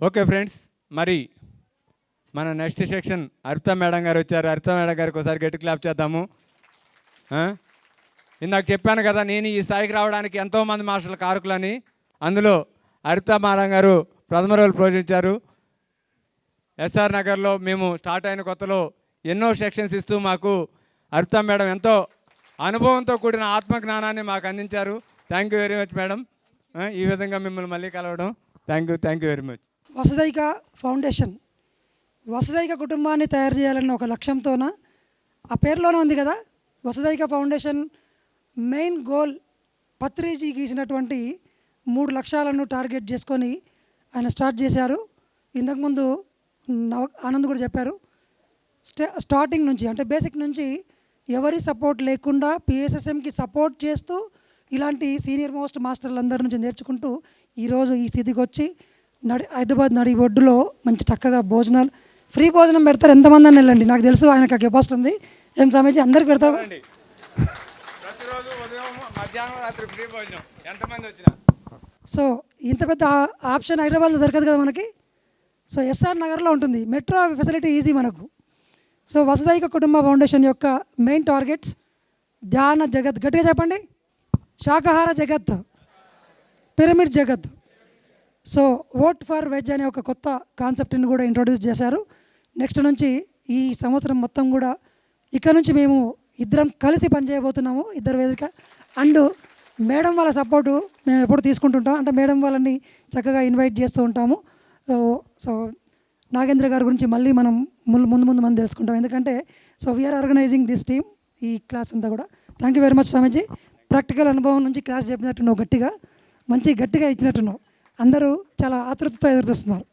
Okay friends, మరి మన next section Arpita madam గారు వచ్చారు. అర్పిత మేడం గారికి ఒకసారి గట్టి క్లాప్ చేద్దాము. ఇందాక చెప్పాను కదా, నేను ఈ స్థాయికి రావడానికి ఎంతోమంది మాస్టర్లు కారకులని. అందులో అర్పిత మేడం గారు ప్రథమ రోల్ పోషించారు. ఎస్ఆర్ నగర్లో మేము స్టార్ట్ అయిన కొత్తలో ఎన్నో సెక్షన్స్ ఇస్తూ మాకు అర్పిత మేడం ఎంతో అనుభవంతో కూడిన ఆత్మజ్ఞానాన్ని మాకు అందించారు. Thank you very much madam. ఈ విధంగా మిమ్మల్ని మళ్ళీ కలవడం thank you very much. Vasudaika foundation వసుదైక కుటుంబాన్ని తయారు చేయాలన్న ఒక లక్ష్యంతోన, ఆ పేరులోనే ఉంది కదా, వసుదైక ఫౌండేషన్ మెయిన్ గోల్ పత్రిజీ గీసినటువంటి 3 లక్ష్యాలను టార్గెట్ చేసుకొని ఆయన స్టార్ట్ చేశారు. ఇంతకుముందు ఆనంద్ కూడా చెప్పారు. స్టార్టింగ్ నుంచి అంటే బేసిక్ నుంచి ఎవరి సపోర్ట్ లేకుండా పిఎస్ఎస్ఎంకి సపోర్ట్ చేస్తూ ఇలాంటి సీనియర్ మోస్ట్ మాస్టర్లందరి నుంచి నేర్చుకుంటూ ఈరోజు ఈ స్థితికి వచ్చి హైదరాబాద్ నడి ఒడ్డులో మంచి చక్కగా భోజనాలు, ఫ్రీ భోజనం పెడతారు. ఎంతమంది అని వెళ్ళండి, నాకు తెలుసు ఆయనకు ఆ కెపాసిటీ ఉంది. ఏం సమస్య అందరికి పెడతారు. సో ఇంత పెద్ద ఆప్షన్ హైదరాబాద్లో దొరకదు కదా మనకి. సో ఎస్ఆర్ నగర్లో ఉంటుంది, మెట్రో ఫెసిలిటీ ఈజీ మనకు. సో వసుదైక కుటుంబ ఫౌండేషన్ యొక్క మెయిన్ టార్గెట్స్ ధ్యాన జగత్, గట్టిగా చెప్పండి, శాకాహార జగత్, పిరమిడ్ జగత్. సో ఓట్ ఫర్ వెజ్ అనే ఒక కొత్త కాన్సెప్ట్ని కూడా ఇంట్రొడ్యూస్ చేశారు. నెక్స్ట్ నుంచి ఈ సంవత్సరం మొత్తం కూడా ఇక్కడ నుంచి మేము ఇద్దరం కలిసి పనిచేయబోతున్నాము, ఇద్దరు వేదిక. అండ్ మేడం వాళ్ళ సపోర్టు మేము ఎప్పుడు తీసుకుంటుంటాం, అంటే మేడం వాళ్ళని చక్కగా ఇన్వైట్ చేస్తూ ఉంటాము. సో నాగేంద్ర గారి గురించి మళ్ళీ మనం ముందు మనం తెలుసుకుంటాం, ఎందుకంటే so we are organising this team, ఈ క్లాస్ అంతా కూడా. Thank you very much Swamiji. Practical అనుభవం నుంచి క్లాస్ చెప్పినట్టున్నావు, గట్టిగా ఇచ్చినట్టున్నావు. అందరూ చాలా ఆతృతతో ఎదురు చూస్తున్నారు.